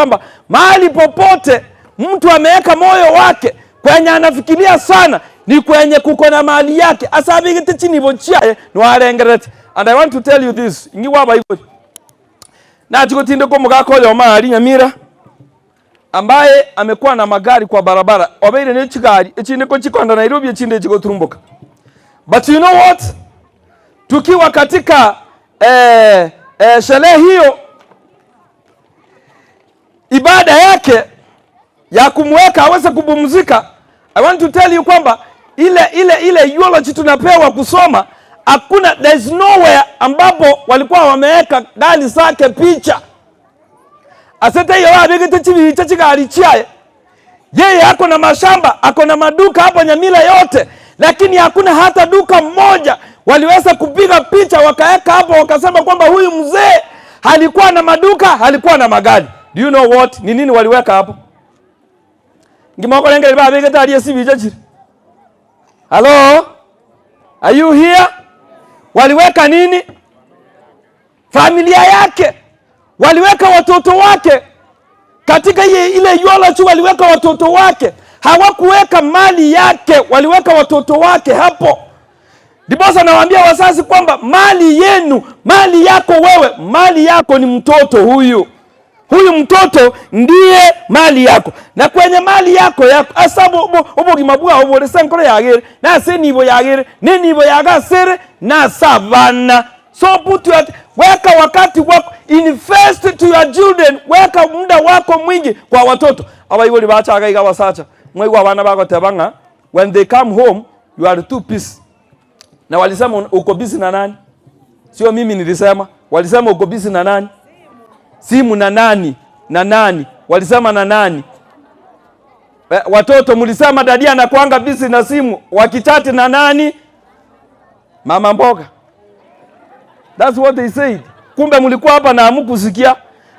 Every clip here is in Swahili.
kwamba mahali popote mtu ameweka moyo wake kwenye anafikiria sana ni kwenye kuko na mali yake asabigite chini bochiaye no arengerete. And I want to tell you this, ingi waba hivyo na tukotinde ko mugako yo mali Nyamira ambaye amekuwa na magari kwa barabara obeire ne chigari echinde ko chikonda Nairobi echinde chiko turumbuka. But you know what, tukiwa katika sherehe hiyo ibada yake ya kumweka aweze kupumzika, I want to tell you kwamba ile eulogy tunapewa kusoma, hakuna, there is nowhere ambapo walikuwa wameweka gari zake picha. Asante hiyo abigite chibi chachigari chiaye. Yeye ako na mashamba, ako na maduka hapa Nyamira yote, lakini hakuna hata duka mmoja waliweza kupiga picha wakaweka hapo wakasema kwamba huyu mzee alikuwa na maduka, alikuwa na magari. Do you know what? Ni nini waliweka hapo? Ngimoko lengele ba bigite ali sibi chachiri. Hello? Are you here? Waliweka nini? Familia yake. Waliweka watoto wake. Katika ile eulogy waliweka watoto wake. Hawakuweka mali yake, waliweka watoto wake hapo. Ndiposa nawaambia wazazi kwamba mali yenu, mali yako wewe, mali yako ni mtoto huyu. Huyu mtoto ndiye mali yako. Na kwenye mali yako asabu obogi mabua obore sankoro yagere na senibo yagere nenibo yagasere na savana. So put your weka wakati wako, invest to your children, weka muda wako mwingi kwa watoto. Abayiboli bachaga igabasacha mwe abana bako tebanga, when they come home you are too busy. Na walisema uko busy na nani? Sio mimi nilisema, walisema uko busy na nani? Simu na nani? Na nani? Walisema na nani? Watoto mlisema dadi anakuanga busy na simu, wakichati na nani? Mama mboga. That's what they said. Kumbe mlikuwa hapa na amukusikia.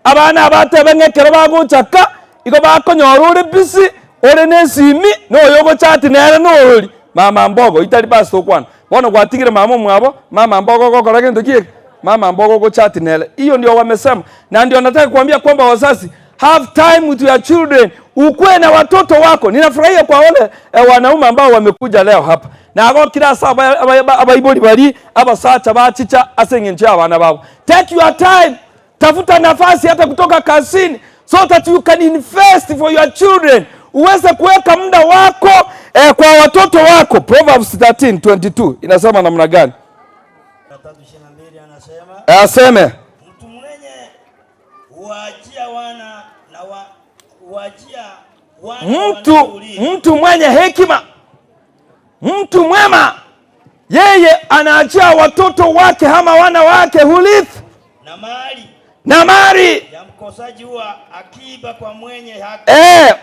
Abana abatebengekero bagochaka, iko bakonyorure busy, ore nesimi, no yogo chati nere no ori. Mama mbogo itali baso kwana. Bona kwatigire mama mwabo, mama mbogo gokora gendo kiye. Mama mbogo go chat nele. Hiyo ndio wamesema. Na ndio nataka kuambia kwamba wazazi, have time with your children. Ukue na watoto wako. Ninafurahia kwa wale wanaume ambao wamekuja leo hapa. Na ako kila saa abayiboli bali abasacha bachicha asengencha abana babo. Take your time. Tafuta nafasi hata kutoka kazini so that you can invest for your children. Uweze kuweka muda wako kwa watoto wako. Proverbs 13:22 inasema namna gani? Aseme mtu mwenye huachia wana na huachia wana mtu mwenye hekima, mtu mwema, yeye anaachia watoto wake ama wana wake hulithi na mali ya mkosaji huwa akiba kwa mwenye haki.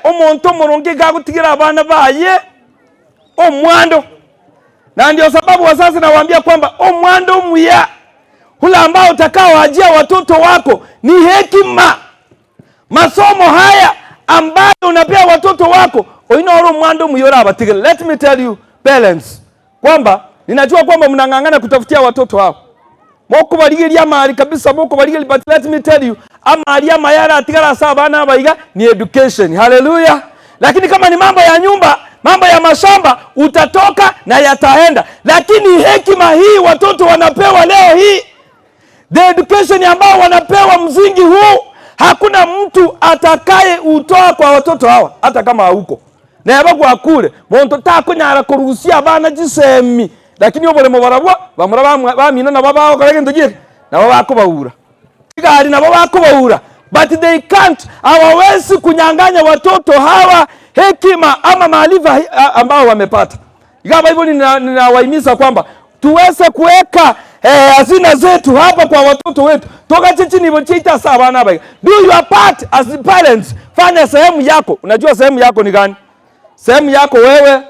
Omuntu murungi gagutigira abana baye omwando. Na ndio sababu wazazi nawaambia kwamba omwando muya hula ambao utakao ajia watoto wako ni hekima. Masomo haya ambayo unapea watoto wako oinoro mwando muyora abatigele. Let me tell you parents kwamba ninajua kwamba mnangangana kutafutia watoto wako. Moko baligiria mali kabisa, moko baligiria, but let me tell you amali ya mayara atigara sabana abaiga ni education. Hallelujah. Lakini kama ni mambo ya nyumba, mambo ya mashamba utatoka na yataenda. Lakini hekima hii watoto wanapewa leo hii, the education ambao wanapewa mzingi huu, hakuna mtu atakaye utoa kwa watoto hawa hata kama hauko. Na yabagu akure monto takonyara kuruhusia abana jisemi, lakini obole mubarabwa bamuraba bamina na babao karagendo giye na babako baura gari na babako baura, but they can't. Hawawezi kunyang'anya watoto hawa hekima ama maarifa ambao wamepata. Igaba hivyo ninawahimiza kwamba tuweze kuweka hazina zetu hapa kwa watoto wetu. Toka chini bochita sabana bai. Do your part as parents. Fanya sehemu yako. Unajua sehemu yako ni gani? Sehemu yako wewe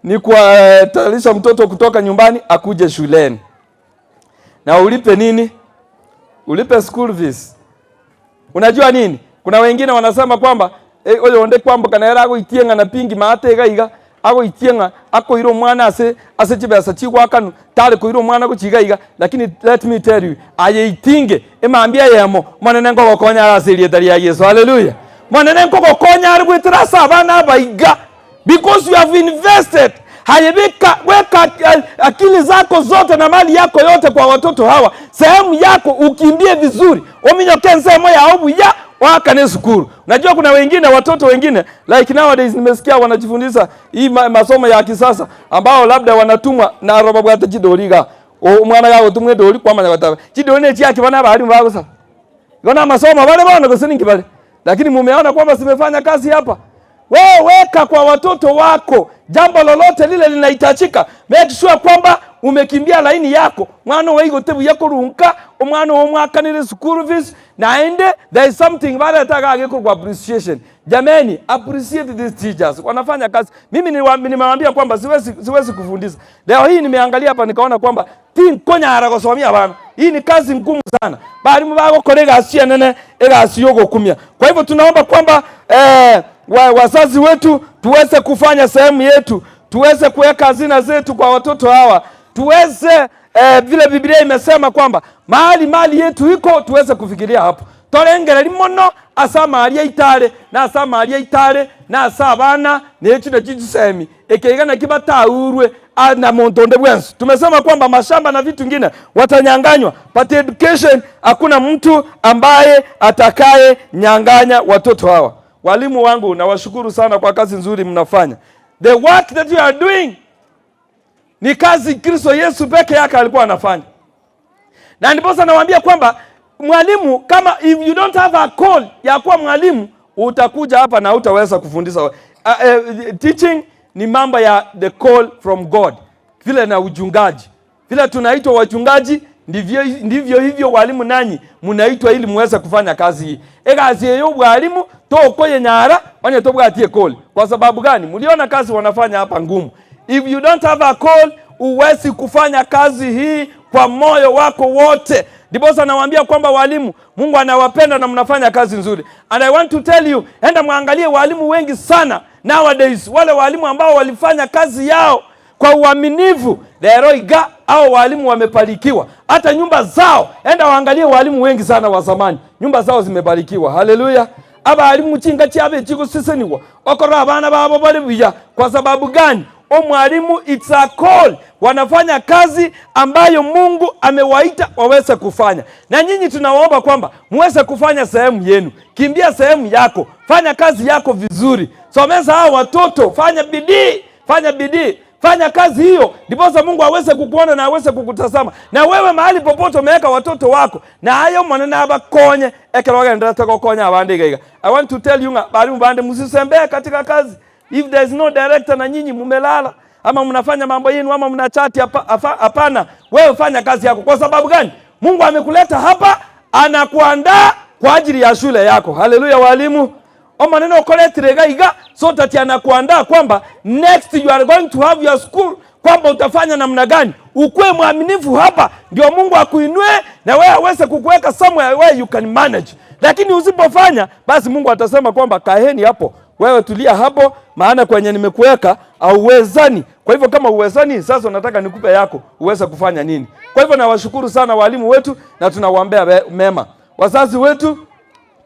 ni kuatarisha mtoto kutoka nyumbani akuje shuleni. Na ulipe nini? Ulipe school fees. Unajua nini? Kuna wengine wanasema kwamba oyo onde kwamba kana yara go itienga na pingi mate gaiga ago itienga ako iro mwana ase chibesa chigwa kanu tale ko iro mwana go chigaiga, lakini let me tell you aye itinge emambia yemo mwana ngo gokonya aserie tari ya Yesu. Hallelujah. Mwanene nkoko konya ari gwitirasa abana baiga because you have invested. Hayebeka weka akili zako zote na mali yako yote kwa watoto hawa. Sehemu yako ukimbie vizuri. Ominyoke nsemo ya obu ya wakane sukuru. Najua kuna wengine watoto wengine like nowadays nimesikia wanajifundisha hii masomo ya kisasa ambao labda wanatumwa na roba bwata chidoriga. Mwana gawo tumwe dori kwa manya bataba. Chidori ne chiaki bana bali mbago sa. Gona masomo bale bana kusiningi bale. Lakini mumeona kwamba simefanya kazi hapa. Wewe weka kwa watoto wako jambo lolote lile linahitajika. Make sure kwamba umekimbia laini yako. Mwana weigo tebu yako runka, omwana wo mwaka nile school fees naende there is something bale ataka kwa appreciation. Jameni, appreciate these teachers. Wanafanya kazi. Mimi nimemwambia kwamba siwezi kufundisha. Leo hii nimeangalia hapa nikaona kwamba konya haragosomia bana. Hii ni kazi ngumu sana. Bali mbago kolega asia nene ega asiyogo kumia. Kwa hivyo tunaomba kwamba wazazi wetu tuweze kufanya sehemu yetu, tuweze kuweka hazina zetu kwa watoto hawa, tuweze vile Biblia imesema kwamba mali yetu iko tuweze kufikiria hapo. Torengera limono asa mali itare na asa mali itare na asa abana nechi na kijisemi ekegana kibataurwe na montonde bwensu. Tumesema kwamba mashamba na vitu vingine watanyanganywa, but education hakuna mtu ambaye atakaye nyanganya watoto hawa. Walimu wangu nawashukuru sana kwa kazi nzuri mnafanya. The work that you are doing ni kazi Kristo Yesu peke yake alikuwa anafanya. Na ndiposa nawaambia kwamba mwalimu kama if you don't have a call ya kuwa mwalimu utakuja hapa na hutaweza kufundisha. Teaching ni mambo ya the call from God. Vile na ujungaji. Vile tunaitwa wachungaji ndivyo hivyo walimu nanyi munaitwa ili muweze kufanya kazi hii. Kazi hiyo walimu tokoye nyara wanye tobwatie call. Kwa sababu gani? Mliona kazi wanafanya hapa ngumu. If you don't have a call, uwezi kufanya kazi hii kwa moyo wako wote. Ndiposa nawaambia kwamba walimu Mungu anawapenda na mnafanya kazi nzuri. And I want to tell you, enda muangalie walimu wengi sana nowadays, wale walimu ambao walifanya kazi yao kwa uaminifu, leroiga au walimu wamebarikiwa. Hata nyumba zao, enda waangalie walimu wengi sana wa zamani, nyumba zao zimebarikiwa. Haleluya. Abalimu chinga chiabe chiko siseniwa okora abana babo bali buya. Kwa sababu gani? Mwalimu it's a call. Wanafanya kazi ambayo Mungu amewaita waweze kufanya. Na nyinyi tunawaomba kwamba muweze kufanya sehemu yenu. Kimbia sehemu yako. Fanya kazi yako vizuri. Someza hao watoto, fanya bidii, fanya bidii. Fanya kazi hiyo, ndiposa Mungu aweze kukuona na aweze kukutazama. Na wewe mahali popote umeweka watoto wako, na hayo maneno abakonye ekeroga ndata kokonya abande gaiga. I want to tell you bali mbande msisembee katika kazi. If there is no director na nyinyi mumelala ama mnafanya mambo yenu ama mnachati hapana, wewe fanya kazi yako. Kwa sababu gani? Mungu amekuleta hapa, anakuandaa kwa ajili ya shule yako. Haleluya walimu. Maneno kolete gaiga so that anakuandaa kwamba next you are going to have your school, kwamba utafanya namna gani. Ukue mwaminifu hapa ndio Mungu akuinue na wewe aweze kukuweka somewhere where you can manage. Lakini usipofanya basi Mungu atasema kwamba kaheni hapo, wewe tulia hapo, maana kwenye nimekuweka auwezani. Kwa hivyo kama uwezani sasa unataka nikupe yako uweze kufanya nini? Kwa hivyo nawashukuru sana walimu wetu na tunawaombea mema. Wazazi wetu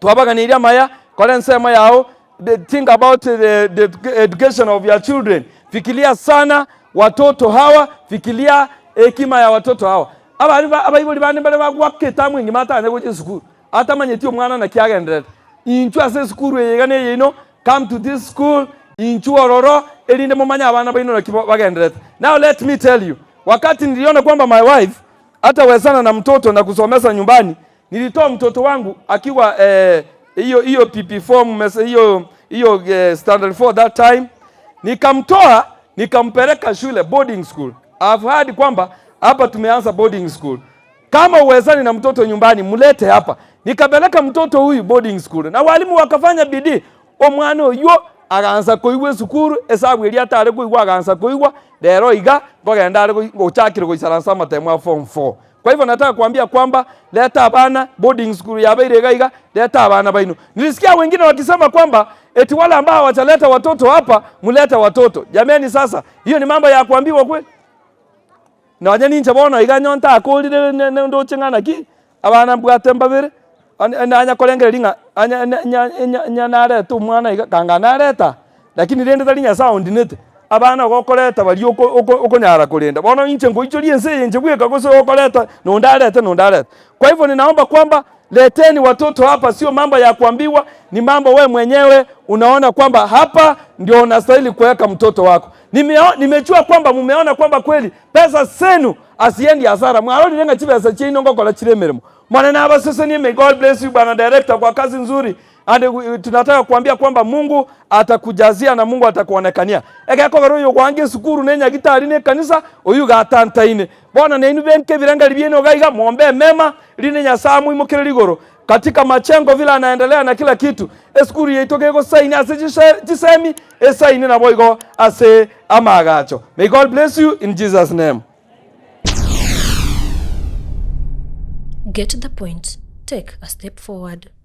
tuwabaganiria maya kwa nsema yao, think about the education of your children. Fikiria sana watoto hawa, fikiria hekima ya watoto hawa. Abayiboli bane bale bagwaketa mwingi matane goje school. Ata manyeti omwana na kiagendera. Inchu ase school yegane yino, come to this school, inchu ororo elinde momanya abana baino na kibagendera. Now let me tell you, wakati niliona kwamba my wife hata wezana na mtoto na kusomesa nyumbani, nilitoa mtoto wangu akiwa hiyo PP form hiyo standard 4 that time, nikamtoa nikampeleka shule boarding school. I've heard kwamba hapa tumeanza boarding school. Kama uwezani na mtoto nyumbani mulete hapa. Nikapeleka mtoto huyu boarding school. Na walimu wakafanya bidii. Omwana oyo aganza koigwe sukuru esabu eri atare koigwa aganza koigwa lero iga ngogenda ari gochakire goisaransa matemo form 4. Kwa hivyo nataka kuambia kwamba leta abana boarding school ya Beire gaiga, leta abana baino. Nilisikia wengine wakisema kwamba eti wale ambao wataleta watoto hapa muleta watoto. Jameni sasa, hiyo ni mambo ya kuambiwa kweli? Na wanyani ncha bona iga nyonta akolire ndo chengana ki abana bwatemba bere. anya kolengere linga anya nareta umwana iga kanga nareta lakini rende talinya sound nete abana gokoreta bali okonyara kulinda bono inche ngoichorie nse inche gweka gose gokoreta no ndareta. Kwa hivyo ninaomba kwamba leteni watoto hapa, sio mambo ya kuambiwa, ni mambo we mwenyewe unaona kwamba hapa ndio unastahili kuweka mtoto wako. Nimejua kwamba mumeona kwamba kweli pesa zenu asiendi hasara. Mwaroni nenga chibesa chino ngokola chiremeremo. Mwana na abasese ni may God bless you bana director kwa kazi nzuri. Tunataka kuambia kwamba Mungu atakujazia na Mungu atakuonekania. Egeko garoyo gwange sukuru nenya gitari ne kanisa oyu gatantaine. Bona nenu benke biranga libieno gaiga muombe mema line nyasamu imukire ligoro. Katika machengo vile anaendelea na kila kitu. Eskuru yeitogego saini ase jisemi esaini na boigo ase amagacho. May God bless you in Jesus name. Get the point. Take a step forward.